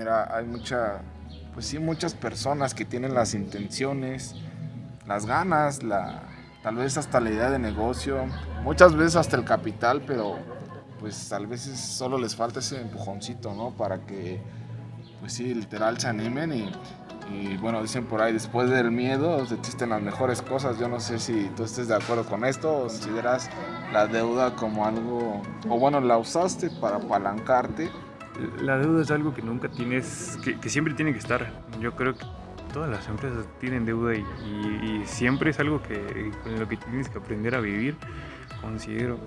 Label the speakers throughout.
Speaker 1: mira, hay pues sí, muchas personas que tienen las intenciones, las ganas, tal vez hasta la idea de negocio, muchas veces hasta el capital, pero pues a veces solo les falta ese empujoncito, ¿no? Para que, pues sí, literal se animen y bueno, dicen por ahí, después del miedo existen las mejores cosas. Yo no sé si tú estés de acuerdo con esto o consideras la deuda como algo, o bueno, la usaste para apalancarte.
Speaker 2: La deuda es algo que nunca tienes, que siempre tiene que estar. Yo creo que todas las empresas tienen deuda y siempre es algo con lo que tienes que aprender a vivir. Considero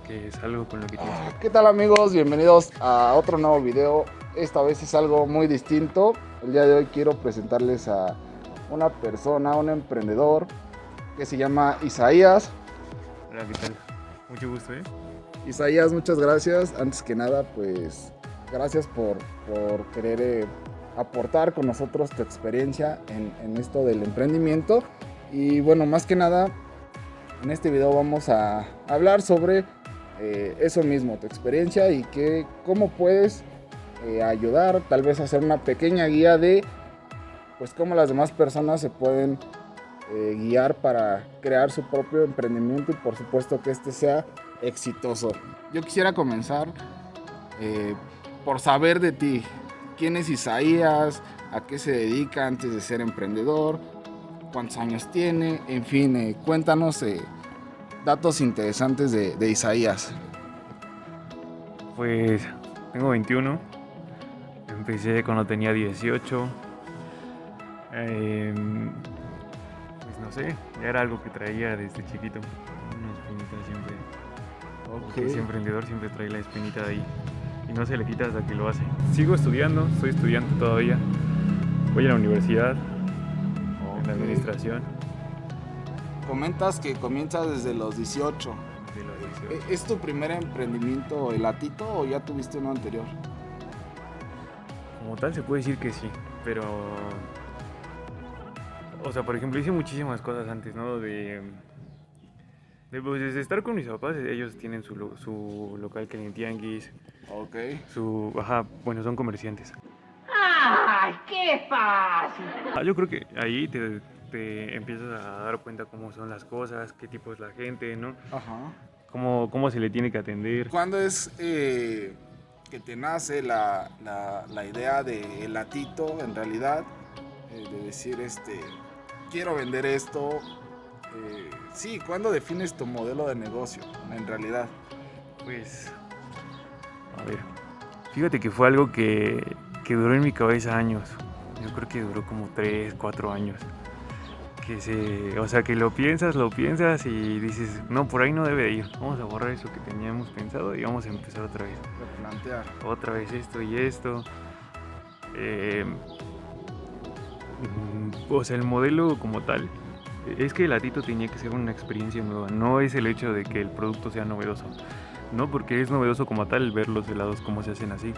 Speaker 2: que es algo con lo que tienes que
Speaker 1: ¿Qué tal, amigos? Bienvenidos a otro nuevo video. Esta vez es algo muy distinto. El día de hoy quiero presentarles a una persona, un emprendedor que se llama Isaías.
Speaker 2: Hola, ¿qué tal? Mucho gusto, ¿eh?
Speaker 1: Isaías, muchas gracias. Antes que nada, pues gracias por querer aportar con nosotros tu experiencia en esto del emprendimiento. Y bueno, más que nada, en este video vamos a hablar sobre eso mismo, tu experiencia y cómo puedes ayudar, tal vez hacer una pequeña guía de pues cómo las demás personas se pueden guiar para crear su propio emprendimiento y por supuesto que este sea exitoso. Yo quisiera comenzar eh, por saber de ti. ¿Quién es Isaías? ¿A qué se dedica antes de ser emprendedor? ¿Cuántos años tiene? En fin, cuéntanos datos interesantes de Isaías.
Speaker 2: Pues tengo 21. Empecé cuando tenía 18. Pues no sé, ya era algo que traía desde chiquito. Una espinita siempre. Porque ese emprendedor siempre trae la espinita de ahí. Y no se le quita hasta que lo hace. Sigo estudiando, soy estudiante todavía. Voy a la universidad, en la administración.
Speaker 1: Comentas que comienzas desde los 18.
Speaker 2: De los 18.
Speaker 1: ¿Es tu primer emprendimiento el Latito o ya tuviste uno anterior?
Speaker 2: Como tal se puede decir que sí, pero... O sea, por ejemplo, hice muchísimas cosas antes, ¿no? Pues, desde estar con mis papás, ellos tienen su local que en tianguis,
Speaker 1: Ok.
Speaker 2: bueno, son comerciantes.
Speaker 3: ¡Ay, qué fácil!
Speaker 2: Yo creo que ahí te empiezas a dar cuenta cómo son las cosas, qué tipo es la gente, ¿no?
Speaker 1: Ajá.
Speaker 2: Cómo se le tiene que atender.
Speaker 1: ¿Cuándo es que te nace la idea de el Latito en realidad? De decir, quiero vender esto. Sí, ¿cuándo defines tu modelo de negocio en realidad?
Speaker 2: Pues, a ver, fíjate que fue algo que duró en mi cabeza años. Yo creo que duró como 3, 4 años. O sea, que lo piensas y dices, no, por ahí no debe de ir. Vamos a borrar eso que teníamos pensado y vamos a empezar otra vez.
Speaker 1: Replantear.
Speaker 2: Otra vez esto y esto. O sea, el modelo como tal, es que el Latito tenía que ser una experiencia nueva. No es el hecho de que el producto sea novedoso. No, porque es novedoso como tal ver los helados cómo se hacen así.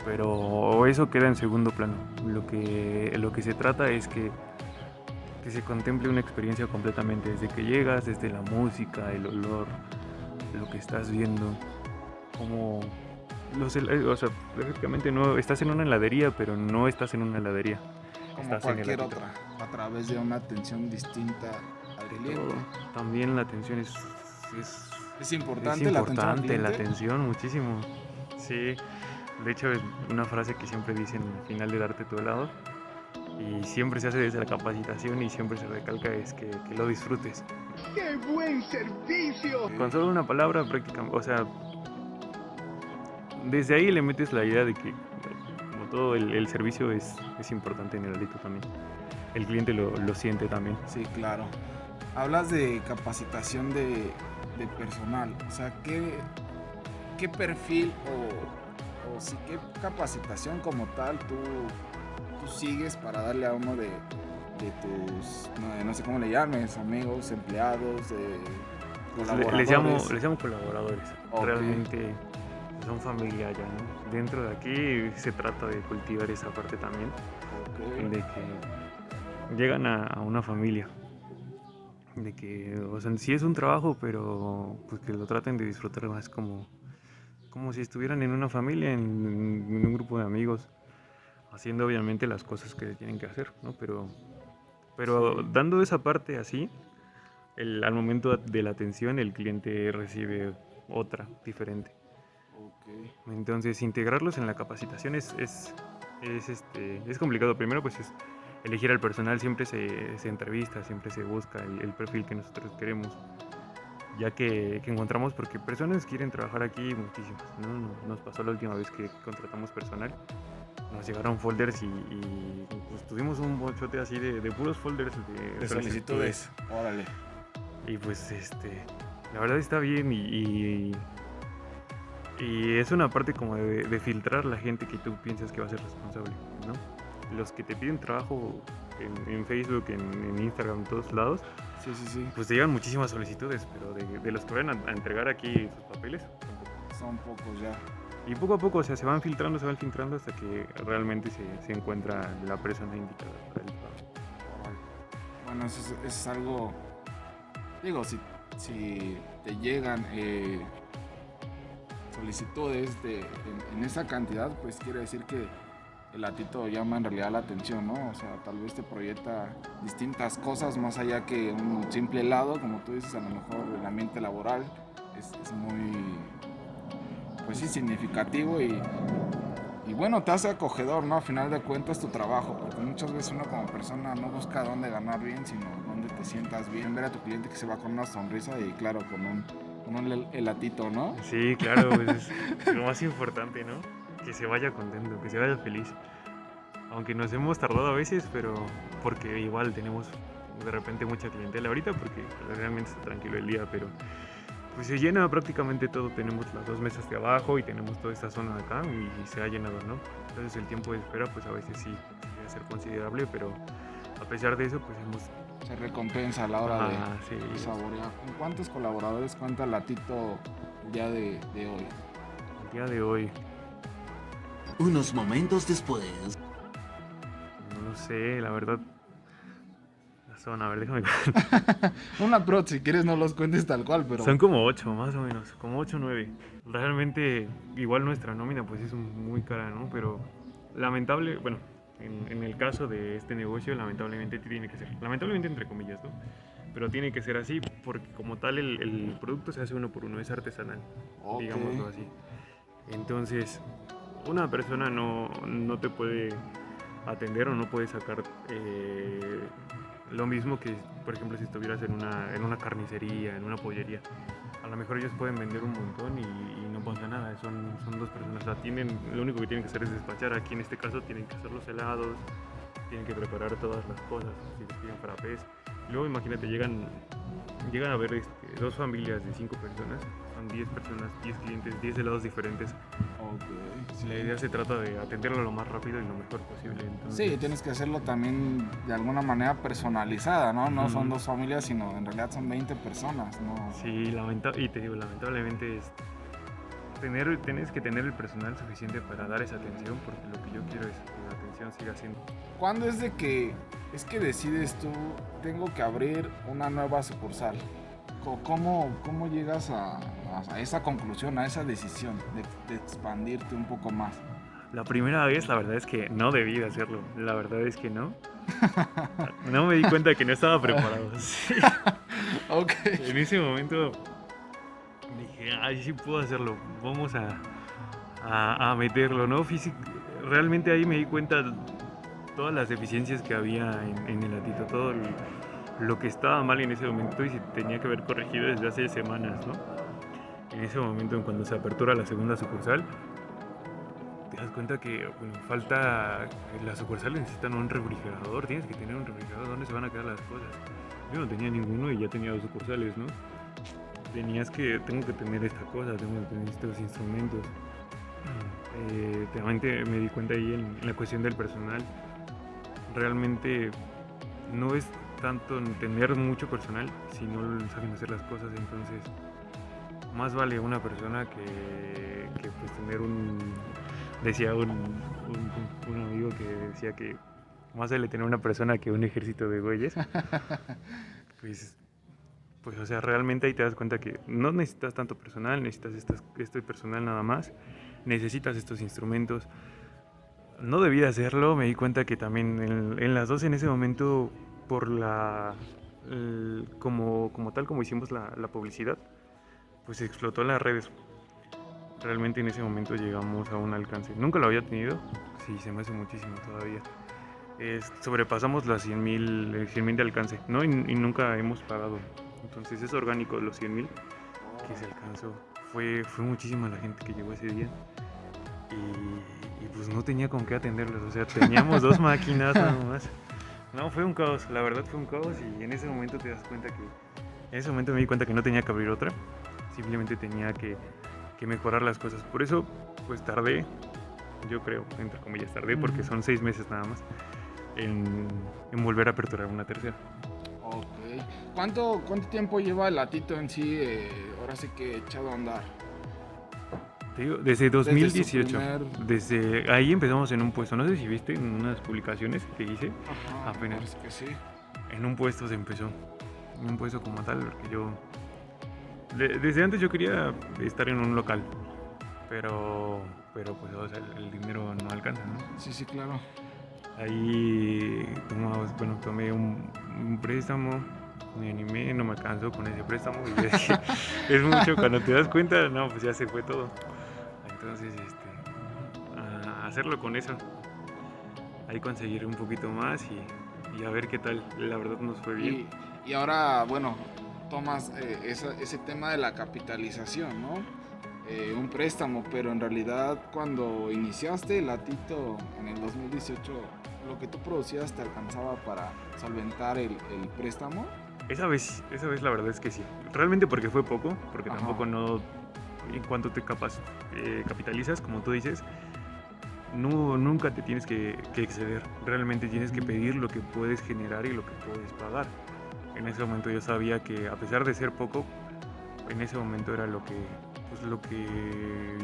Speaker 2: Pero eso queda en segundo plano. Lo que se trata es que se contemple una experiencia completamente. Desde que llegas, desde la música, el olor, lo que estás viendo. Como o sea, prácticamente no estás en una heladería, pero no estás en una heladería.
Speaker 1: Como
Speaker 2: Estás
Speaker 1: cualquier otra, a través de una atención distinta al cliente.
Speaker 2: También la atención
Speaker 1: Es
Speaker 2: es
Speaker 1: importante,
Speaker 2: importante, la
Speaker 1: cliente.
Speaker 2: atención muchísimo. Sí, de hecho una frase que siempre dicen al final de darte tu helado y siempre se hace desde la capacitación y siempre se recalca es que lo disfrutes.
Speaker 4: ¡Qué buen servicio!
Speaker 2: Con solo una palabra prácticamente, o sea, desde ahí le metes la idea de que como todo el servicio es importante en el Alito también. El cliente lo siente también.
Speaker 1: Sí, claro. Hablas de capacitación de personal. O sea, ¿qué perfil o sí, qué capacitación como tal tú sigues para darle a uno de tus, no sé cómo le llames, amigos, empleados, colaboradores?
Speaker 2: Les llamo colaboradores.
Speaker 1: Okay.
Speaker 2: Realmente son familia ya, ¿no? Dentro de aquí se trata de cultivar esa parte también.
Speaker 1: Okay.
Speaker 2: De que llegan a una familia. De que, o sea, sí es un trabajo, pero pues que lo traten de disfrutar más como si estuvieran en una familia, en un grupo de amigos. haciendo obviamente las cosas que tienen que hacer, ¿no? Pero dando esa parte así, al momento de la atención el cliente recibe otra, diferente.
Speaker 1: Ok.
Speaker 2: Entonces integrarlos en la capacitación es complicado. Primero pues es elegir al personal, siempre se entrevista, siempre se busca el perfil que nosotros queremos. Ya que encontramos, porque personas quieren trabajar aquí muchísimas, ¿no? Nos pasó la última vez que contratamos personal, nos llegaron folders y pues tuvimos un bochote así de puros folders de solicitudes.
Speaker 1: Órale.
Speaker 2: Y pues la verdad está bien y es una parte como de filtrar la gente que tú piensas que va a ser responsable, ¿no? Los que te piden trabajo en Facebook, en Instagram, en todos lados,
Speaker 1: Sí.
Speaker 2: pues te llegan muchísimas solicitudes, pero de los que van a entregar aquí sus papeles,
Speaker 1: Son pocos ya.
Speaker 2: y poco a poco, o sea, se van filtrando hasta que realmente se encuentra la persona indicada para el trabajo.
Speaker 1: Órale. Bueno, eso es algo. Digo, si te llegan solicitudes en esa cantidad, pues quiere decir que el latito llama en realidad la atención, ¿no? O sea, tal vez te proyecta distintas cosas más allá que un simple helado, como tú dices, a lo mejor el ambiente laboral es muy, pues sí, significativo y bueno, te hace acogedor, ¿no? A final de cuentas tu trabajo, porque muchas veces uno como persona no busca dónde ganar bien, sino dónde te sientas bien, ver a tu cliente que se va con una sonrisa y claro, con un helatito, ¿no?
Speaker 2: Sí, claro, pues es lo más importante, ¿no? Que se vaya contento, que se vaya feliz. Aunque nos hemos tardado a veces, pero porque igual tenemos de repente mucha clientela ahorita, porque realmente está tranquilo el día, pero pues se llena prácticamente todo. Tenemos las 2 mesas de abajo y tenemos toda esta zona de acá y se ha llenado, ¿no? Entonces el tiempo de espera pues a veces sí puede ser considerable, pero a pesar de eso pues hemos...
Speaker 1: Se recompensa a la hora
Speaker 2: sí,
Speaker 1: de saborear. ¿Con cuántos colaboradores cuenta Latito el día de hoy?
Speaker 2: El día de hoy,
Speaker 5: Unos momentos después.
Speaker 2: no lo sé, la verdad. La zona, a ver, déjame...
Speaker 1: Una pro, si quieres no los cuentes tal cual, pero...
Speaker 2: Son como 8 más o menos, como 8 o 9. Realmente, igual nuestra nómina pues es muy cara, ¿no? Pero lamentable, bueno, en el caso de este negocio, lamentablemente tiene que ser, lamentablemente entre comillas, ¿no? Pero tiene que ser así porque como tal el producto se hace uno por uno, es artesanal,
Speaker 1: Ok.
Speaker 2: digámoslo así. Entonces, una persona no te puede atender o no puede sacar lo mismo que, por ejemplo, si estuvieras en una carnicería, en una pollería. A lo mejor ellos pueden vender un montón y no pasa nada, son 2 personas. O sea, lo único que tienen que hacer es despachar. Aquí en este caso tienen que hacer los helados, tienen que preparar todas las cosas, si les piden frappés. Luego imagínate, llegan a ver 2 familias de 5 personas, son 10 personas, 10 clientes, 10 helados diferentes.
Speaker 1: Ok,
Speaker 2: La idea se trata de atenderlo lo más rápido y lo mejor posible. Entonces,
Speaker 1: sí, tienes que hacerlo también de alguna manera personalizada, ¿no? No son
Speaker 2: Ujú.
Speaker 1: 2 familias, sino en realidad son 20 personas, ¿no?
Speaker 2: Sí, y te digo, lamentablemente tienes que tener el personal suficiente para dar esa atención, porque lo que yo quiero es que la atención siga siendo.
Speaker 1: ¿Cuándo es que decides tú, tengo que abrir una nueva sucursal? ¿Cómo llegas a esa conclusión, a esa decisión de expandirte un poco más?
Speaker 2: La primera vez, la verdad es que no debí de hacerlo. La verdad es que no. No me di cuenta que no estaba preparado. Sí.
Speaker 1: Ok.
Speaker 2: En ese momento dije, ay, sí puedo hacerlo. Vamos a meterlo, ¿no? Realmente ahí me di cuenta todas las deficiencias que había en el latito, todo lo que estaba mal en ese momento y se tenía que haber corregido desde hace semanas, ¿no? En ese momento, en cuando se apertura la segunda sucursal, te das cuenta que, bueno, falta, las sucursales necesitan un refrigerador, tienes que tener un refrigerador, ¿dónde se van a quedar las cosas? Yo no tenía ninguno y ya tenía 2 sucursales, ¿no? Tengo que tener esta cosa, tengo que tener estos instrumentos. También me di cuenta ahí en la cuestión del personal. Realmente no es tanto en tener mucho personal, sino saben hacer las cosas. Entonces, más vale una persona que pues tener decía un amigo que decía que más vale tener una persona que un ejército de güeyes. Pues, o sea, realmente ahí te das cuenta que no necesitas tanto personal, necesitas este personal nada más, necesitas estos instrumentos. No debí de hacerlo, me di cuenta que también en las dos en ese momento, por como tal como hicimos la publicidad, pues explotó en las redes. Realmente en ese momento llegamos a un alcance. Nunca lo había tenido, sí, se me hace muchísimo todavía. Sobrepasamos las 100,000, el 100,000 de alcance, ¿no? Y nunca hemos pagado. Entonces es orgánico los 100,000 que se alcanzó. Fue muchísima la gente que llegó ese día. Y pues no tenía con qué atenderlos. O sea, teníamos dos máquinas nada más. No, fue un caos, la verdad fue un caos. Y en ese momento te das cuenta que... En ese momento me di cuenta que no tenía que abrir otra. Simplemente tenía que mejorar las cosas. Por eso, pues tardé, yo creo, entre comillas, tardé porque son 6 meses nada más en volver a aperturar una tercera.
Speaker 1: Ok. ¿Cuánto tiempo lleva el Latito en sí, ahora sí que echado a andar?
Speaker 2: Te digo, desde 2018.
Speaker 1: primer-
Speaker 2: Desde ahí empezamos en un puesto. No sé si viste en unas publicaciones que hice.
Speaker 1: Ajá,
Speaker 2: Apenas.
Speaker 1: parece que sí.
Speaker 2: En un puesto se empezó. En un puesto como tal, porque yo... Desde antes yo quería estar en un local. Pero pues o sea, el dinero no alcanza, ¿no?
Speaker 1: Sí, claro.
Speaker 2: Ahí tomé un préstamo, me animé, no me alcanzó con ese préstamo y dije, es mucho, cuando te das cuenta, no, pues ya se fue todo. Entonces, a hacerlo con eso, ahí conseguir un poquito más y a ver qué tal, la verdad nos fue bien.
Speaker 1: Y ahora, bueno, tomas ese tema de la capitalización, ¿no? Un préstamo, pero en realidad cuando iniciaste el Latito en el 2018, lo que tú producías te alcanzaba para solventar el préstamo.
Speaker 2: Esa vez la verdad es que sí, realmente porque fue poco, porque
Speaker 1: Ajá.
Speaker 2: tampoco no, en cuanto te capitalizas, como tú dices, no, nunca te tienes que exceder. Realmente tienes que pedir lo que puedes generar y lo que puedes pagar. En ese momento yo sabía que a pesar de ser poco, en ese momento era lo que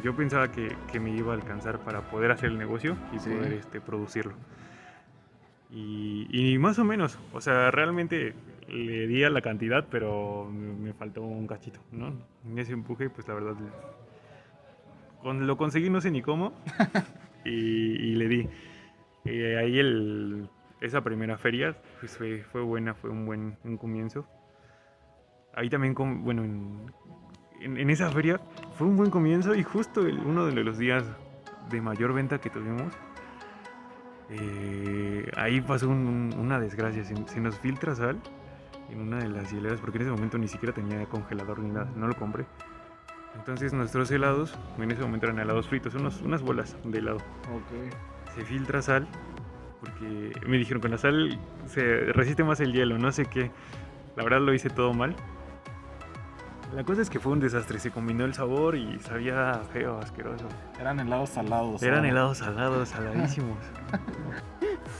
Speaker 2: yo pensaba que me iba a alcanzar para poder hacer el negocio y
Speaker 1: Sí.
Speaker 2: poder producirlo. Y más o menos, o sea, realmente le di a la cantidad, pero me faltó un cachito, ¿no? En ese empuje, pues la verdad, lo conseguí no sé ni cómo, y le di. Ahí esa primera feria pues fue buena, fue un comienzo. Ahí también, bueno, en esa feria fue un buen comienzo y justo uno de los días de mayor venta que tuvimos, ahí pasó una desgracia, se nos filtra sal en una de las hieleras, porque en ese momento ni siquiera tenía congelador ni nada, no lo compré. Entonces nuestros helados, en ese momento eran helados fritos, unas bolas de helado.
Speaker 1: Ok.
Speaker 2: Se filtra sal, porque me dijeron con la sal se resiste más el hielo, no sé qué. La verdad lo hice todo mal. La cosa es que fue un desastre, se combinó el sabor y sabía feo, asqueroso.
Speaker 1: Eran helados salados.
Speaker 2: Eran
Speaker 1: ¿no?
Speaker 2: helados salados, saladísimos.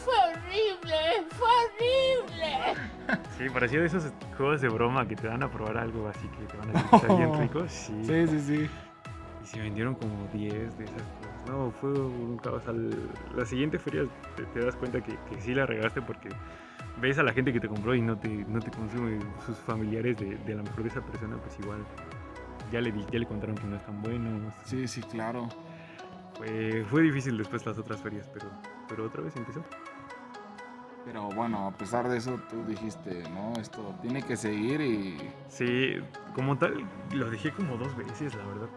Speaker 3: ¡Fue horrible! ¡Fue horrible!
Speaker 2: Sí, parecía de esos juegos de broma que te dan a probar algo así que te van a decir que está bien rico. Sí.
Speaker 1: Sí.
Speaker 2: Y se vendieron como 10 de esas cosas. No, fue un caos. La siguiente feria te das cuenta que sí la regaste porque ves a la gente que te compró y no te consume. Sus familiares de a lo mejor de esa persona, pues igual ya le contaron que no es tan bueno.
Speaker 1: Sí, claro.
Speaker 2: Fue difícil después las otras ferias, pero otra vez empezó.
Speaker 1: Pero bueno, a pesar de eso, tú dijiste, no, esto tiene que seguir y...
Speaker 2: Sí, como tal, lo dejé como 2 veces, la verdad.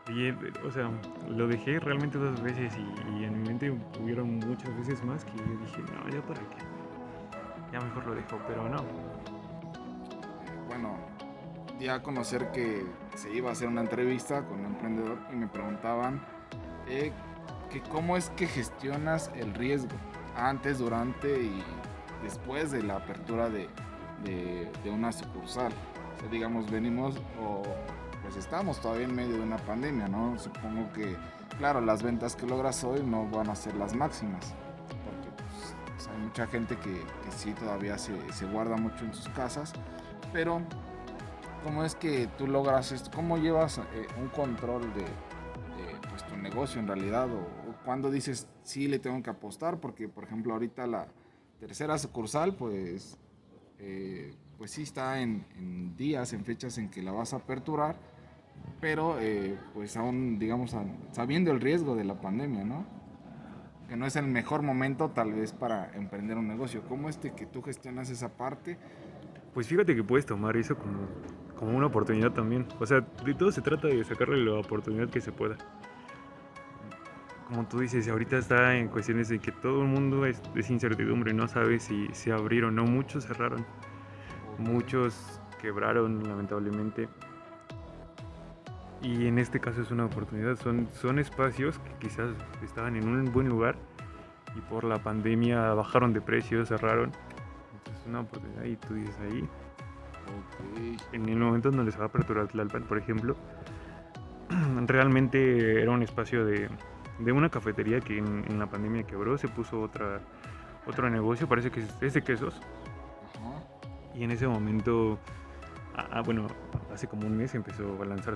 Speaker 2: Y, o sea, lo dejé realmente 2 veces y en mi mente hubieron muchas veces más que yo dije, no, ya para qué. Ya mejor lo dejo, pero no.
Speaker 1: Bueno, di a conocer que se iba a hacer una entrevista con un emprendedor y me preguntaban que cómo es que gestionas el riesgo antes, durante y después de la apertura de una sucursal. O sea, digamos, venimos o pues estamos todavía en medio de una pandemia, ¿no? Supongo que, claro, las ventas que logras hoy no van a ser las máximas, porque pues, hay mucha gente que sí todavía se guarda mucho en sus casas, pero ¿cómo es que tú logras esto? ¿Cómo llevas un control de pues, tu negocio en realidad? ¿O cuándo dices, sí, le tengo que apostar? Porque, por ejemplo, ahorita la tercera sucursal, pues sí está en días, en fechas en que la vas a aperturar, pero pues aún, digamos, sabiendo el riesgo de la pandemia, ¿no? que no es el mejor momento tal vez para emprender un negocio. ¿Cómo es que tú gestionas esa parte?
Speaker 2: Pues fíjate que puedes tomar eso como una oportunidad también. O sea, de todo se trata de sacarle la oportunidad que se pueda. Como tú dices, ahorita está en cuestiones de que todo el mundo es incertidumbre, no sabe si abrir o no. Muchos cerraron, muchos quebraron lamentablemente. Y en este caso es una oportunidad, son espacios que quizás estaban en un buen lugar y por la pandemia bajaron de precio, cerraron. Entonces es una oportunidad y tú dices ahí,
Speaker 1: Ok.
Speaker 2: en el momento donde se va a aperturar Tlalpan, por ejemplo, realmente era un espacio de una cafetería que en la pandemia quebró, se puso otro negocio, parece que es de quesos.
Speaker 1: Ajá.
Speaker 2: Y en ese momento, bueno, hace como un mes empezó a lanzar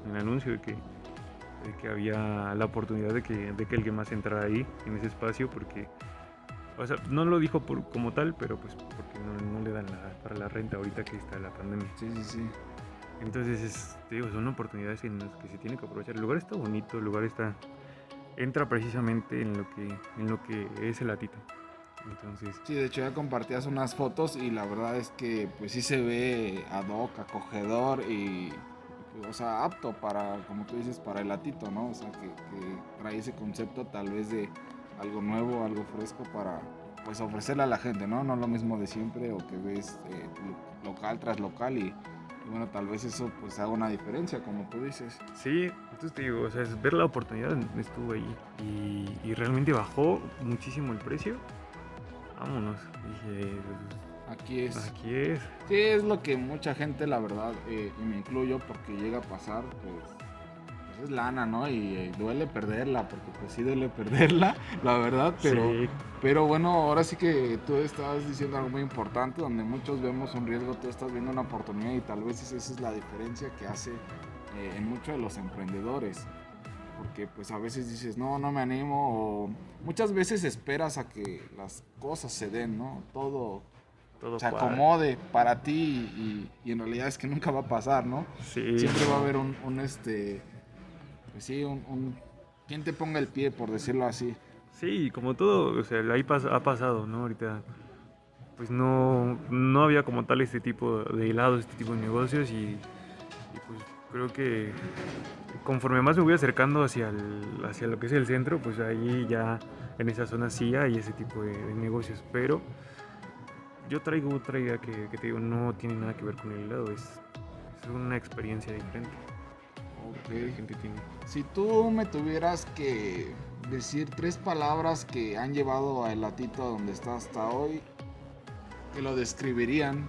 Speaker 2: el anuncio de que había la oportunidad de que alguien más entrara ahí, en ese espacio, porque, o sea, no lo dijo como tal, pero pues porque no le dan para la renta ahorita que está la pandemia.
Speaker 1: Sí, sí, sí.
Speaker 2: Entonces, te digo, son oportunidades en las que se tiene que aprovechar. El lugar está bonito, el lugar entra precisamente en lo que es el latito. Entonces,
Speaker 1: Sí, de hecho ya compartías unas fotos y la verdad es que pues sí se ve ad hoc, acogedor y o sea, apto para, como tú dices, para el latito, ¿no? O sea, que trae ese concepto tal vez de algo nuevo, algo fresco para pues ofrecerle a la gente, ¿no? No lo mismo de siempre o que ves local tras local y bueno, tal vez eso pues haga una diferencia, como tú dices.
Speaker 2: sí, entonces te digo, o sea, es ver la oportunidad estuvo ahí y realmente bajó muchísimo el precio. Vámonos, dije,
Speaker 1: Aquí es.
Speaker 2: aquí es.
Speaker 1: Sí, es lo que mucha gente, la verdad, y me incluyo porque llega a pasar, pues es lana, ¿no? Y duele perderla, porque pues sí duele perderla, la verdad,
Speaker 2: Sí,
Speaker 1: pero bueno, ahora sí que tú estás diciendo algo muy importante, donde muchos vemos un riesgo, tú estás viendo una oportunidad y tal vez esa es la diferencia que hace en muchos de los emprendedores. Porque pues a veces dices, no, no me animo, o muchas veces esperas a que las cosas se den, ¿no? Todo
Speaker 2: todo
Speaker 1: se
Speaker 2: cuadra.
Speaker 1: acomode para ti y en realidad es que nunca va a pasar, ¿no?
Speaker 2: Sí,
Speaker 1: Siempre va a haber pues sí, quien te ponga el pie, por decirlo así.
Speaker 2: sí, como todo, o sea, ahí ha pasado, ¿no? Ahorita, pues no había como tal este tipo de helados, este tipo de negocios y pues creo que conforme más me voy acercando hacia lo que es el centro, pues ahí ya en esa zona sí hay ese tipo de negocios, pero yo traigo otra idea que te digo, no tiene nada que ver con el helado, es una experiencia diferente que la
Speaker 1: Ok.
Speaker 2: gente tiene.
Speaker 1: Si tú me tuvieras que decir 3 palabras que han llevado a El Latito a donde está hasta hoy, que lo describirían,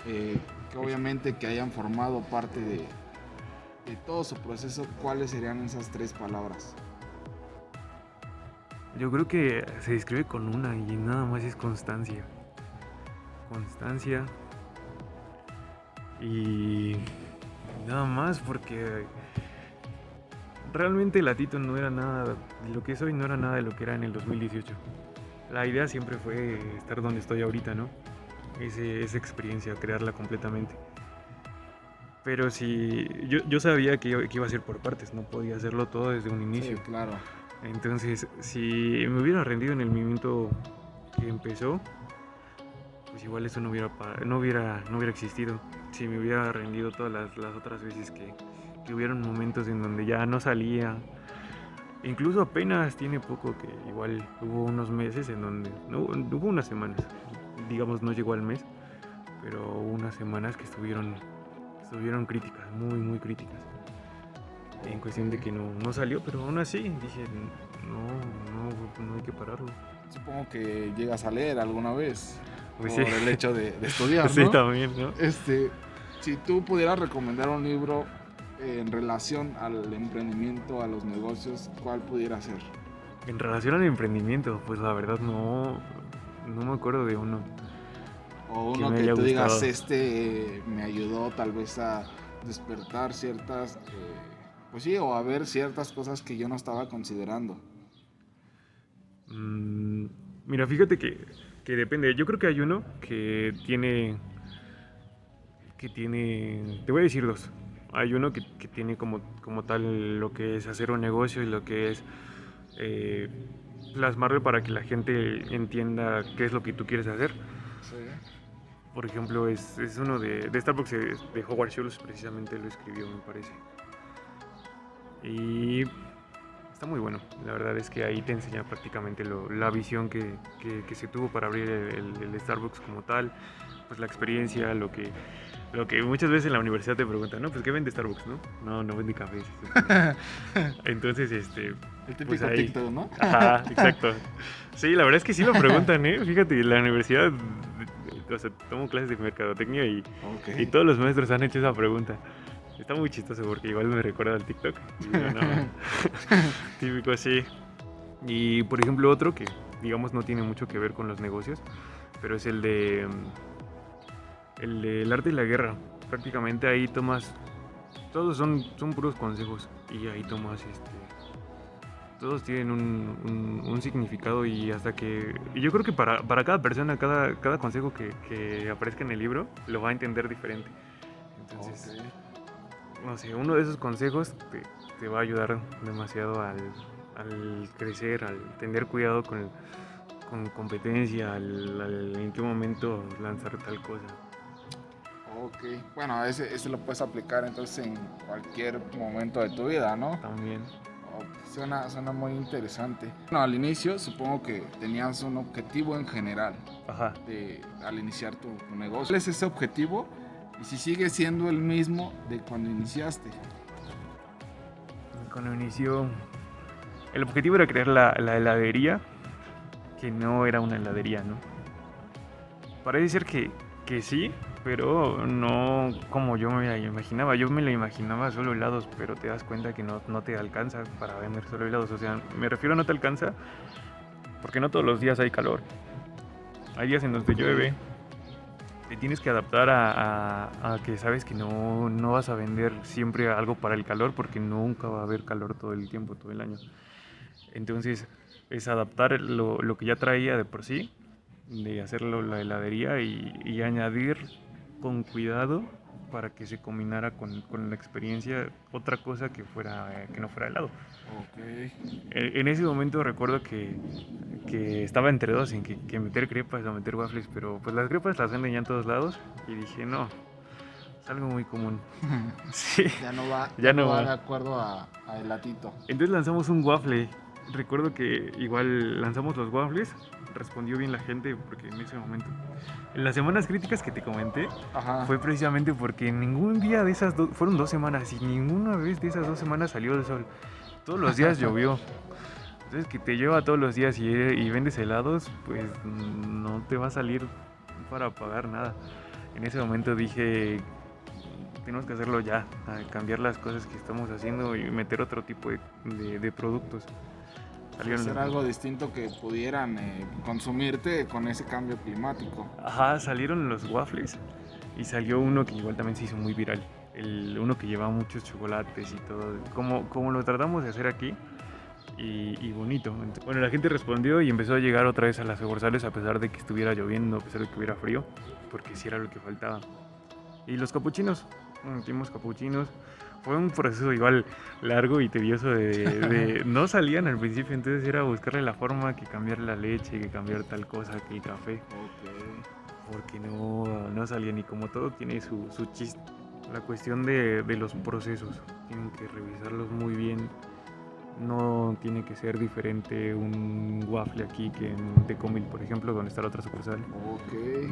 Speaker 1: que obviamente que hayan formado parte de todo su proceso, ¿cuáles serían esas 3 palabras?
Speaker 2: Yo creo que se describe con una y nada más es constancia. Constancia y nada más porque realmente Latito no era nada de lo que es hoy, no era nada de lo que era en el 2018. La idea siempre fue estar donde estoy ahorita, ¿no? Esa experiencia, crearla completamente. Pero si yo sabía que iba a ser por partes, no podía hacerlo todo desde un inicio.
Speaker 1: Sí, claro.
Speaker 2: Entonces, si me hubiera rendido en el momento que empezó, pues igual eso no hubiera existido. Si me hubiera rendido todas las otras veces que hubieron momentos en donde ya no salía. Incluso apenas tiene poco que igual hubo unos meses en donde, no, hubo unas semanas, digamos no llegó al mes, pero hubo unas semanas que estuvieron críticas, muy, muy críticas. En cuestión de que no salió, pero aún así dije, no hay que pararlo.
Speaker 1: Supongo que llegas a leer alguna vez
Speaker 2: Pues
Speaker 1: por
Speaker 2: sí.
Speaker 1: el hecho de estudiar,
Speaker 2: Sí,
Speaker 1: ¿no?
Speaker 2: también, ¿no?
Speaker 1: Si tú pudieras recomendar un libro en relación al emprendimiento, a los negocios, ¿cuál pudiera ser?
Speaker 2: En relación al emprendimiento, pues la verdad no me acuerdo de uno
Speaker 1: O
Speaker 2: que
Speaker 1: uno
Speaker 2: me
Speaker 1: que
Speaker 2: haya
Speaker 1: tú digas,
Speaker 2: gustado.
Speaker 1: me ayudó tal vez a despertar ciertas, pues sí, o a ver ciertas cosas que yo no estaba considerando.
Speaker 2: Mm, Mira, fíjate que depende. Yo creo que hay uno te voy a decir dos. Hay uno que tiene como tal lo que es hacer un negocio y lo que es plasmarlo para que la gente entienda qué es lo que tú quieres hacer.
Speaker 1: Sí.
Speaker 2: Por ejemplo, es uno de Starbucks, de Howard Schultz, precisamente lo escribió, me parece. Y está muy bueno. La verdad es que ahí te enseña prácticamente la visión que se tuvo para abrir el Starbucks como tal, pues la experiencia, lo que muchas veces en la universidad te preguntan, ¿no? Pues ¿qué vende Starbucks, no? No vende cafés. Entonces,
Speaker 1: El típico
Speaker 2: pues ahí.
Speaker 1: TikTok, ¿no?
Speaker 2: Ajá, exacto. Sí, la verdad es que sí lo preguntan, ¿eh? Fíjate, en la universidad, o sea, tomo clases de mercadotecnia y
Speaker 1: Ok.
Speaker 2: todos los maestros han hecho esa pregunta. Está muy chistoso porque igual me recuerda al TikTok. Y digo, no, típico así. Y por ejemplo otro que digamos no tiene mucho que ver con los negocios, pero es el del arte y la guerra. Prácticamente ahí tomas, todos son puros consejos y ahí tomas todos tienen un significado y hasta que... Y yo creo que para cada persona, cada consejo que aparezca en el libro lo va a entender diferente. Entonces, no sé, uno de esos consejos te va a ayudar demasiado al crecer, al tener cuidado con competencia, en qué momento lanzar tal cosa.
Speaker 1: Ok, bueno, ese lo puedes aplicar entonces en cualquier momento de tu vida, ¿no?
Speaker 2: También.
Speaker 1: Oh, suena muy interesante. Bueno, al inicio supongo que tenías un objetivo en general
Speaker 2: Ajá.
Speaker 1: al iniciar tu negocio. ¿Cuál es ese objetivo? Y si sigue siendo el mismo de cuando iniciaste.
Speaker 2: Cuando inició, el objetivo era crear la heladería, que no era una heladería, ¿no? Parece ser que sí, pero no como yo me la imaginaba. Yo me la imaginaba solo helados, pero te das cuenta que no te alcanza para vender solo helados. O sea, me refiero a no te alcanza porque no todos los días hay calor. Hay días en los que llueve. Te tienes que adaptar a que sabes que no vas a vender siempre algo para el calor porque nunca va a haber calor todo el tiempo, todo el año. Entonces es adaptar lo que ya traía de por sí, de hacerlo la heladería y añadir con cuidado para que se combinara con la experiencia otra cosa que no fuera helado.
Speaker 1: Ok.
Speaker 2: En ese momento recuerdo que estaba entre dos, en que meter crepas o meter waffles, pero pues las crepas las venden ya en todos lados y dije, no, es algo muy común. Sí,
Speaker 1: Ya no va de acuerdo a el latito.
Speaker 2: entonces lanzamos un waffle. Recuerdo que igual lanzamos los waffles, respondió bien la gente porque en ese momento, en las semanas críticas que te comenté,
Speaker 1: Ajá.
Speaker 2: fue precisamente porque ningún día de esas fueron 2 semanas y ninguna vez de esas 2 semanas salió el sol. Todos los días llovió. Entonces que te lleva todos los días y vendes helados, pues no te va a salir para pagar nada. En ese momento dije, tenemos que hacerlo ya, a cambiar las cosas que estamos haciendo y meter otro tipo de productos.
Speaker 1: Hacer algo distinto que pudieran consumirte con ese cambio climático.
Speaker 2: Ajá, salieron los waffles y salió uno que igual también se hizo muy viral. Uno que lleva muchos chocolates y todo, como lo tratamos de hacer aquí y bonito. Bueno, la gente respondió y empezó a llegar otra vez a las sucursales a pesar de que estuviera lloviendo, a pesar de que hubiera frío, porque sí era lo que faltaba. Y los capuchinos, metimos capuchinos. Fue un proceso igual largo y tedioso no salían al principio, entonces era buscarle la forma, que cambiar la leche, que cambiar tal cosa, que el café. Porque no salían y como todo tiene su chiste. La cuestión de los procesos, tienen que revisarlos muy bien. No tiene que ser diferente un waffle aquí que en Tecomil, por ejemplo, donde está la otra sucursal.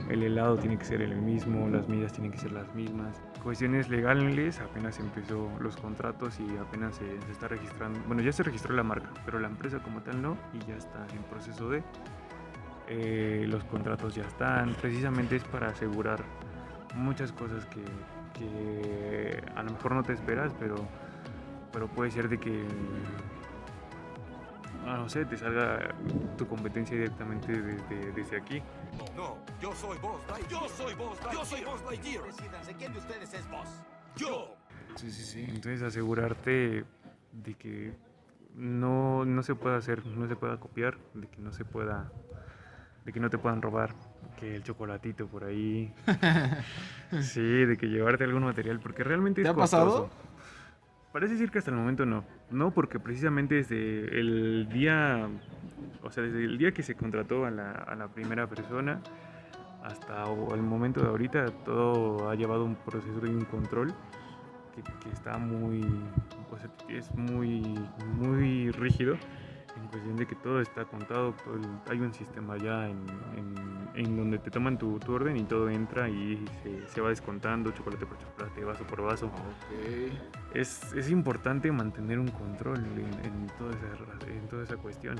Speaker 2: El helado tiene que ser el mismo, las medidas tienen que ser las mismas. Cuestiones legales, apenas empezó los contratos y apenas se está registrando. Bueno, ya se registró la marca, pero la empresa como tal no, y ya está en proceso de... los contratos ya están, precisamente es para asegurar muchas cosas que a lo mejor no te esperas, pero puede ser de que, no sé, te salga tu competencia directamente desde aquí.
Speaker 6: No, yo soy Buzz Lightyear. Yo soy Buzz Lightyear. Yo soy Buzz Lightyear. Decídanse, ¿quién de ustedes es Buzz? Yo.
Speaker 1: Sí.
Speaker 2: Entonces asegurarte de que no se pueda hacer, no se pueda copiar, de que no te puedan robar, que el chocolatito por ahí. Sí, de que llevarte algún material, porque realmente es
Speaker 1: ¿Te ha
Speaker 2: costoso.
Speaker 1: pasado?
Speaker 2: Parece ser que hasta el momento no. No, porque precisamente desde el día, o sea, desde el día que se contrató a la primera persona hasta el momento de ahorita, todo ha llevado un proceso y un control que está muy, o sea, que es muy rígido en cuestión de que todo está contado, hay un sistema ya en donde te toman tu orden y todo entra y se va descontando chocolate por chocolate, vaso por vaso.
Speaker 1: Ok.
Speaker 2: Es importante mantener un control en toda esa cuestión,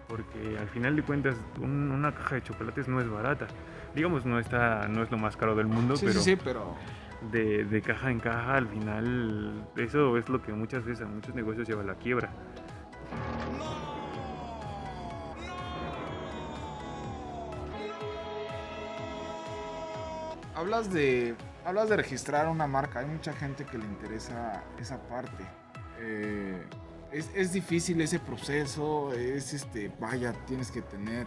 Speaker 2: porque al final de cuentas una caja de chocolates no es barata. Digamos, no es lo más caro del mundo,
Speaker 1: pero
Speaker 2: de caja en caja al final eso es lo que muchas veces a muchos negocios lleva a la quiebra.
Speaker 1: hablas de registrar una marca. Hay mucha gente que le interesa esa parte. Es difícil ese proceso. Vaya, tienes que tener,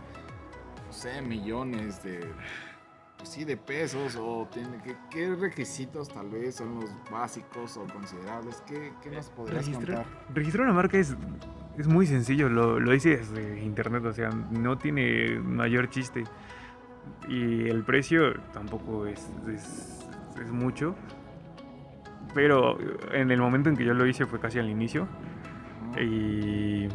Speaker 1: no sé, millones de pesos, o ¿qué requisitos tal vez son los básicos o considerables? ¿Qué nos podrías contar?
Speaker 2: Registrar una marca es muy sencillo, lo hice desde internet, o sea, no tiene mayor chiste. Y el precio tampoco es mucho, pero en el momento en que yo lo hice fue casi al inicio. Y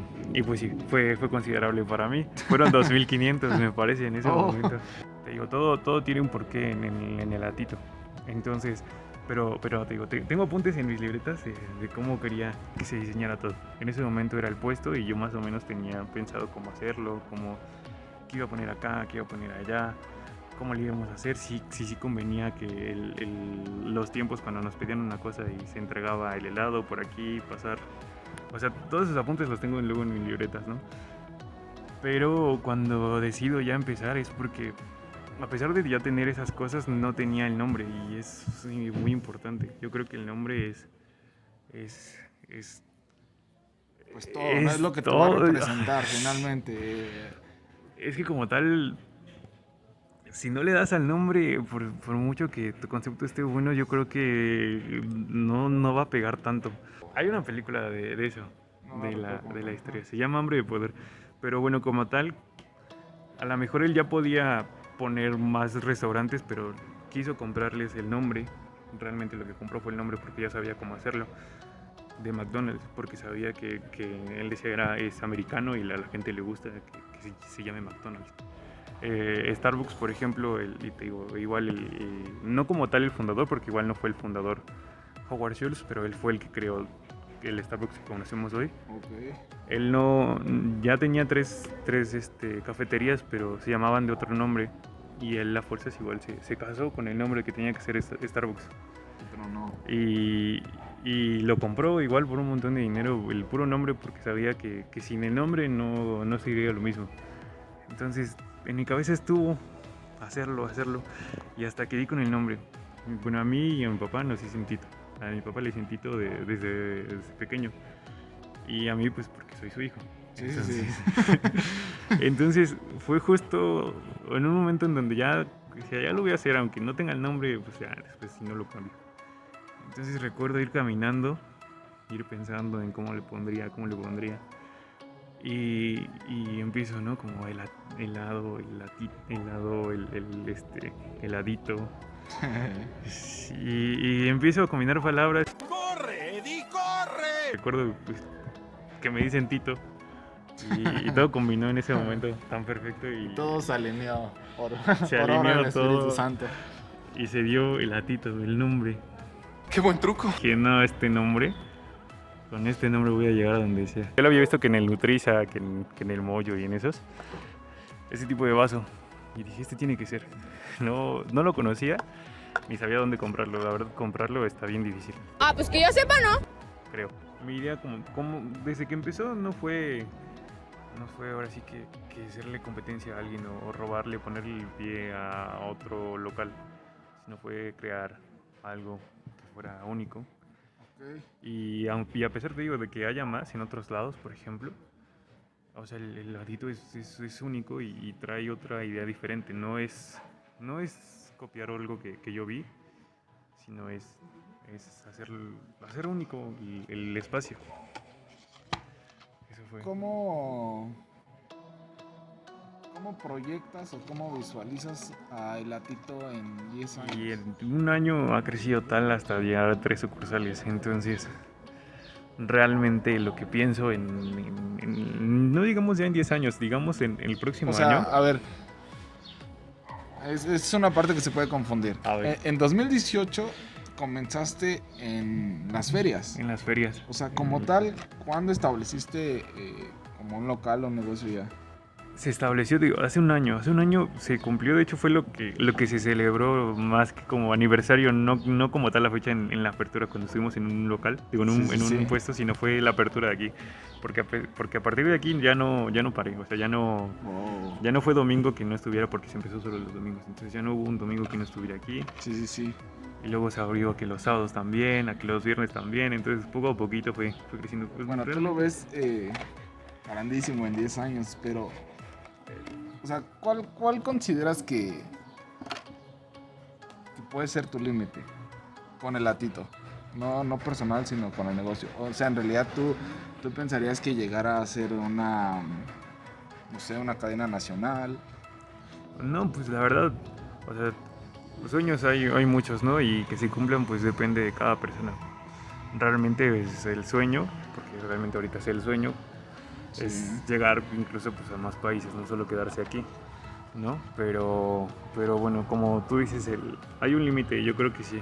Speaker 2: pues sí, fue considerable para mí. Fueron 2.500 me parece en ese momento. Te digo, todo tiene un porqué en el latito. Entonces, pero te digo, tengo apuntes en mis libretas de cómo quería que se diseñara todo. En ese momento era el puesto y yo más o menos tenía pensado cómo hacerlo, qué iba a poner acá, qué iba a poner allá, cómo le íbamos a hacer, si convenía que los tiempos cuando nos pedían una cosa y se entregaba el helado por aquí, pasar. O sea, todos esos apuntes los tengo luego en mis libretas, ¿no? Pero cuando decido ya empezar es porque, a pesar de ya tener esas cosas, no tenía el nombre y es muy importante. Yo creo que el nombre es
Speaker 1: Pues todo, ¿no? Es lo que te va a representar finalmente.
Speaker 2: Es que como tal, si no le das al nombre, por mucho que tu concepto esté bueno, yo creo que no va a pegar tanto. Hay una película de eso, de la historia, se llama Hambre de Poder. Pero bueno, como tal, a lo mejor él ya podía poner más restaurantes, pero quiso comprarles el nombre. Realmente lo que compró fue el nombre porque ya sabía cómo hacerlo, de McDonald's, porque sabía que él decía es americano y a la gente le gusta que se llame McDonald's. Starbucks, por ejemplo, y te digo, igual no como tal el fundador, porque igual no fue el fundador Howard Schultz, pero él fue el que creó el Starbucks que conocemos hoy.
Speaker 1: Okay.
Speaker 2: Él ya tenía tres cafeterías, pero se llamaban de otro nombre, y él a fuerzas igual se casó con el nombre que tenía que ser Starbucks.
Speaker 1: Pero no.
Speaker 2: Y lo compró igual por un montón de dinero, el puro nombre, porque sabía que sin el nombre no sería lo mismo. Entonces en mi cabeza estuvo hacerlo, y hasta que di con el nombre. Bueno, a mí y a mi papá nos dicen Tito. A mi papá le dicen Tito desde pequeño, y a mí pues porque soy su hijo.
Speaker 1: Sí.
Speaker 2: Entonces fue justo en un momento en donde ya lo voy a hacer, aunque no tenga el nombre, pues ya después si no lo cambio. Entonces recuerdo ir caminando, ir pensando en cómo le pondría. Y empiezo, ¿no? Como helado, heladito. Y empiezo a combinar palabras.
Speaker 6: ¡Corre, Eddie, corre!
Speaker 2: Recuerdo pues, que me dicen Tito. Y todo combinó en ese momento tan perfecto. Y
Speaker 1: todo se alineó
Speaker 2: se
Speaker 1: por
Speaker 2: alineó
Speaker 1: obra del Espíritu
Speaker 2: todo.
Speaker 1: Santo.
Speaker 2: Y se dio el latito, el nombre.
Speaker 6: ¡Qué buen truco!
Speaker 2: Que no, con este nombre voy a llegar a donde sea. Yo lo había visto que en el Nutriza, que en el Moyo y en ese tipo de vaso. Y dije, este tiene que ser. No lo conocía, ni sabía dónde comprarlo. La verdad, comprarlo está bien difícil.
Speaker 3: Ah, pues que yo sepa, ¿no?
Speaker 2: Creo. Mi idea como desde que empezó no fue ahora sí que hacerle competencia a alguien o robarle, ponerle el pie a otro local, sino fue crear algo que fuera único.
Speaker 1: Okay.
Speaker 2: Y a pesar de que haya más en otros lados, por ejemplo, o sea, el ladito es único y trae otra idea diferente. No es copiar algo que yo vi, sino es es hacer único el espacio. Eso fue.
Speaker 1: ¿Cómo proyectas o cómo visualizas a Elatito en 10 años?
Speaker 2: Y en un año ha crecido tal hasta llegar a 3 sucursales. Entonces, realmente lo que pienso no digamos ya en 10 años, digamos en el próximo
Speaker 1: O sea,
Speaker 2: año.
Speaker 1: a ver, es una parte que se puede confundir.
Speaker 2: A ver.
Speaker 1: En 2018 comenzaste en las ferias.
Speaker 2: En las ferias.
Speaker 1: O sea, como tal, ¿cuándo estableciste como un local o un negocio ya?
Speaker 2: Se estableció, digo, hace un año se cumplió, de hecho fue lo que se celebró más que como aniversario, no como tal la fecha en la apertura cuando estuvimos en un local, digo, en un puesto, sino fue la apertura de aquí, porque a partir de aquí ya no paré, o sea, ya no fue domingo que no estuviera porque se empezó solo los domingos, entonces ya no hubo un domingo que no estuviera aquí.
Speaker 1: Sí.
Speaker 2: Y luego se abrió a que los sábados también, a que los viernes también, entonces poco a poquito fue creciendo. Pues,
Speaker 1: Bueno, tú lo ves grandísimo en 10 años, pero, o sea, ¿cuál consideras que puede ser tu límite con Elatito? No personal, sino con el negocio. O sea, en realidad tú pensarías que llegara a ser una, no sé, una cadena nacional.
Speaker 2: No, pues la verdad, o sea, los sueños hay muchos, ¿no? Y que se cumplan, pues depende de cada persona. Realmente es el sueño, porque realmente ahorita es el sueño,
Speaker 1: Sí.
Speaker 2: es llegar incluso pues a más países, no solo quedarse aquí, ¿no? Pero bueno, como tú dices, hay un límite, yo creo que sí.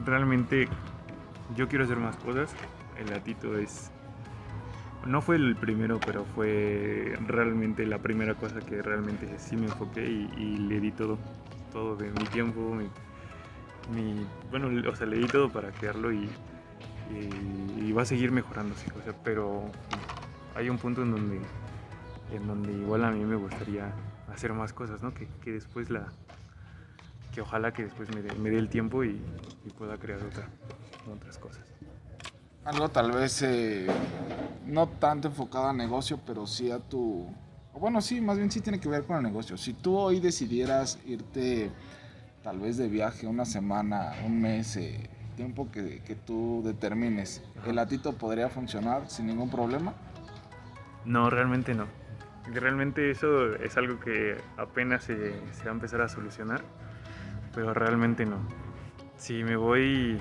Speaker 2: Realmente yo quiero hacer más cosas. El Latito no fue el primero, pero fue realmente la primera cosa que realmente sí me enfoqué y le di todo de mi tiempo, bueno, o sea, le di todo para crearlo y va a seguir mejorándose, o sea, pero hay un punto en donde igual a mí me gustaría hacer más cosas, ¿no? Que después que ojalá que después me dé el tiempo y pueda crear otras cosas.
Speaker 1: Algo tal vez no tanto enfocado a negocio, pero sí a tu... Bueno, sí, más bien sí tiene que ver con el negocio. Si tú hoy decidieras irte tal vez de viaje una semana, un mes, tiempo que tú determines,
Speaker 2: Ajá.
Speaker 1: ¿el Latito podría funcionar sin ningún problema?
Speaker 2: No, realmente no. Realmente eso es algo que apenas se va a empezar a solucionar, pero realmente no. Si me voy,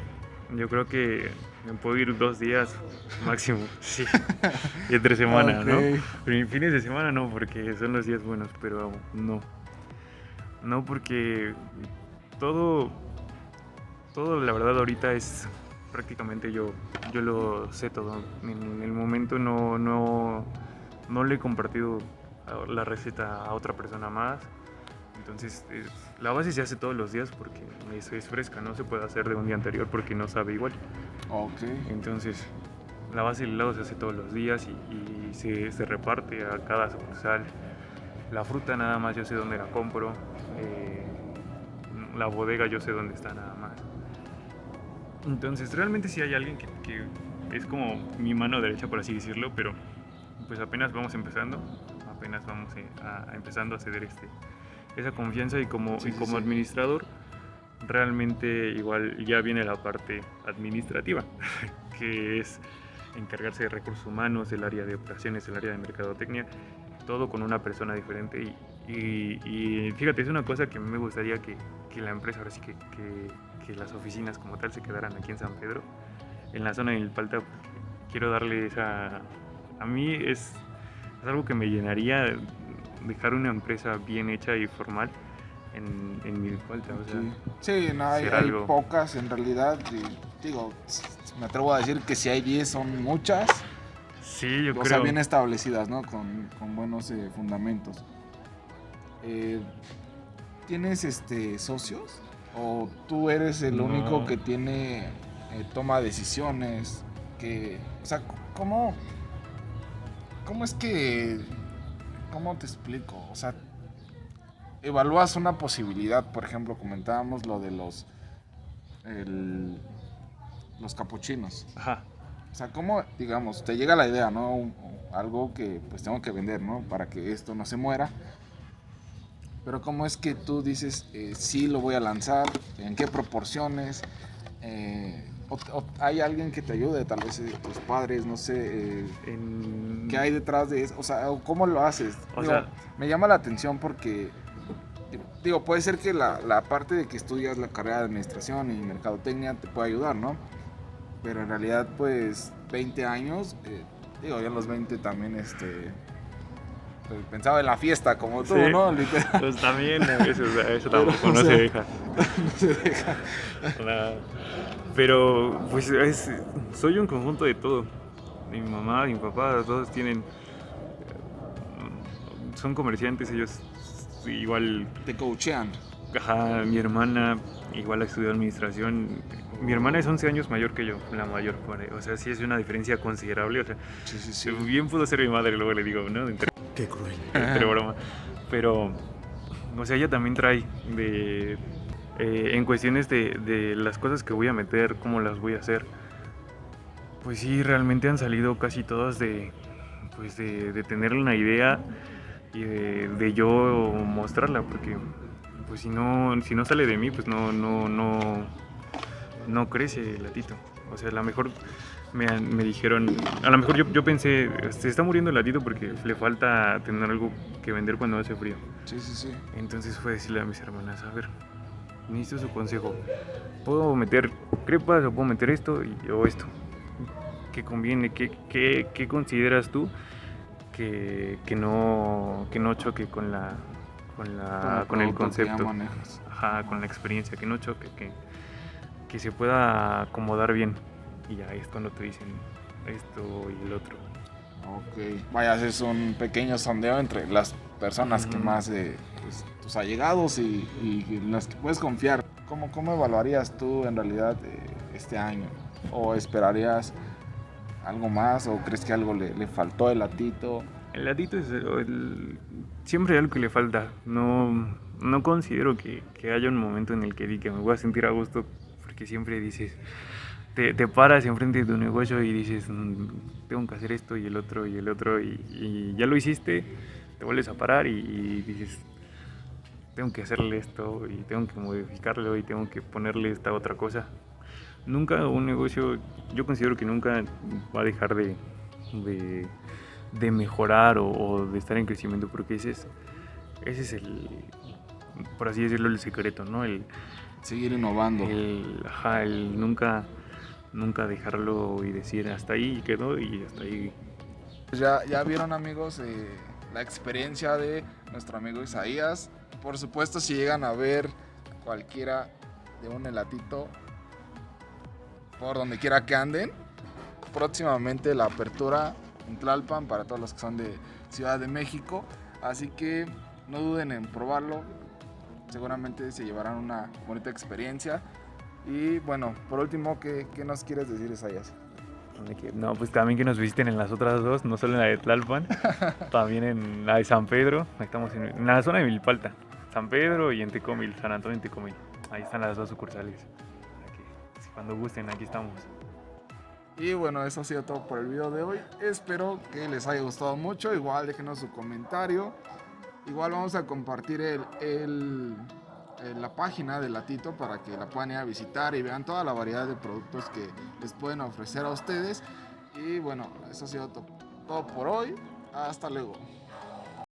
Speaker 2: yo creo que me puedo ir 2 días máximo, sí, y entre semana, ¿no?
Speaker 1: Ok.
Speaker 2: Pero en fines de semana no, porque son los días buenos, pero no. No, porque todo la verdad ahorita es prácticamente yo lo sé todo. En el momento no le he compartido la receta a otra persona más. Entonces la base se hace todos los días porque es fresca, no se puede hacer de un día anterior porque no sabe igual.
Speaker 1: Ok.
Speaker 2: Entonces la base del helado se hace todos los días y se reparte a cada sucursal. La fruta nada más yo sé dónde la compro. La bodega yo sé dónde está nada más. Entonces realmente sí hay alguien que es como mi mano derecha, por así decirlo, pero pues apenas vamos empezando, empezando a ceder esa confianza y como
Speaker 1: Sí.
Speaker 2: administrador realmente igual ya viene la parte administrativa, que es encargarse de recursos humanos, el área de operaciones, el área de mercadotecnia, todo con una persona diferente y fíjate, es una cosa que me gustaría que la empresa, ahora sí que las oficinas como tal se quedaran aquí en San Pedro, en la zona de Milpalta, porque quiero darle a mí es algo que me llenaría dejar una empresa bien hecha y formal en Milpalta, o sea,
Speaker 1: Sí, no, hay
Speaker 2: algo.
Speaker 1: pocas en realidad. Y, digo, me atrevo a decir que si hay 10 son muchas.
Speaker 2: Sí, yo
Speaker 1: O
Speaker 2: creo.
Speaker 1: sea, bien establecidas, ¿no? Con buenos fundamentos. ¿Tienes socios? ¿O tú eres el
Speaker 2: No.
Speaker 1: único que tiene toma decisiones? O sea, ¿cómo es que... ¿Cómo te explico? O sea, evalúas una posibilidad, por ejemplo, comentábamos lo de los capuchinos.
Speaker 2: Ajá.
Speaker 1: O sea, ¿cómo, digamos, te llega la idea, ¿no? Algo que pues tengo que vender, ¿no? Para que esto no se muera. Pero ¿cómo es que tú dices, sí lo voy a lanzar? ¿En qué proporciones? O ¿hay alguien que te ayude? Tal vez tus padres, no sé, ¿qué hay detrás de eso? O sea, ¿cómo lo haces? Me llama la atención porque, digo, puede ser que la parte de que estudias la carrera de administración y mercadotecnia te puede ayudar, ¿no? Pero en realidad, pues, 20 años, digo, yo a los 20 también, pues, pensaba en la fiesta como tú,
Speaker 2: sí,
Speaker 1: ¿no? Literal.
Speaker 2: pues también eso tampoco no se deja.
Speaker 1: No se deja.
Speaker 2: Pero pues soy un conjunto de todo. Mi mamá, mi papá, todos son comerciantes, ellos igual.
Speaker 1: Te coachean.
Speaker 2: Ajá, mi hermana igual estudió administración. Mi hermana es 11 años mayor que yo, la mayor. O sea, sí es una diferencia considerable. O sea,
Speaker 1: Sí.
Speaker 2: bien pudo ser mi madre, luego le digo, ¿no?
Speaker 5: Qué cruel.
Speaker 2: Entre broma. Pero, o sea, ella también trae en cuestiones de las cosas que voy a meter, cómo las voy a hacer. Pues sí, realmente han salido casi todas de tener una idea y de yo mostrarla, porque pues si no sale de mí, pues no crece el latito. O sea, a lo mejor me dijeron, a lo mejor yo pensé, se está muriendo el latito porque le falta tener algo que vender cuando hace frío.
Speaker 1: Sí.
Speaker 2: Entonces fue decirle a mis hermanas, a ver, necesito su consejo. ¿Puedo meter crepas o puedo meter esto o esto? ¿Qué conviene? ¿Qué consideras tú que no choque con el concepto? Ajá, con la experiencia, que no choque, que se pueda acomodar bien. Y ya es cuando te dicen esto y el otro.
Speaker 1: Ok. Vaya, haces un pequeño sondeo entre las personas que más, pues, tus allegados y las que puedes confiar. ¿Cómo evaluarías tú en realidad este año? ¿O esperarías algo más? ¿O crees que algo le faltó el latito?
Speaker 2: El latito es siempre hay algo que le falta. No considero que haya un momento en el que diga que me voy a sentir a gusto, porque siempre dices, te paras enfrente de tu negocio y dices, tengo que hacer esto y el otro y ya lo hiciste, te vuelves a parar y dices, tengo que hacerle esto y tengo que modificarlo y tengo que ponerle esta otra cosa. Nunca un negocio, yo considero que nunca va a dejar de mejorar o de estar en crecimiento, porque ese es el, por así decirlo, el secreto, ¿no?
Speaker 1: Seguir innovando.
Speaker 2: El nunca dejarlo y decir hasta ahí quedó y hasta ahí.
Speaker 1: Pues ya vieron, amigos, la experiencia de nuestro amigo Isaías. Por supuesto, si llegan a ver cualquiera de un elatito por donde quiera que anden, próximamente la apertura en Tlalpan para todos los que son de Ciudad de México, así que no duden en probarlo, seguramente se llevarán una bonita experiencia. Y bueno, por último, ¿qué nos quieres decir, Isaías?
Speaker 2: No, pues también que nos visiten en las otras dos, no solo en la de Tlalpan, también en la de San Pedro. Estamos en la zona de Milpalta, San Pedro, y en Tecomil, San Antonio y Tecomil. Ahí están las dos sucursales. Aquí, cuando gusten, aquí estamos.
Speaker 1: Y bueno, eso ha sido todo por el video de hoy. Espero que les haya gustado mucho. Igual déjenos su comentario. Igual vamos a compartir la página de Latito para que la puedan ir a visitar y vean toda la variedad de productos que les pueden ofrecer a ustedes. Y bueno, eso ha sido todo por hoy. Hasta luego.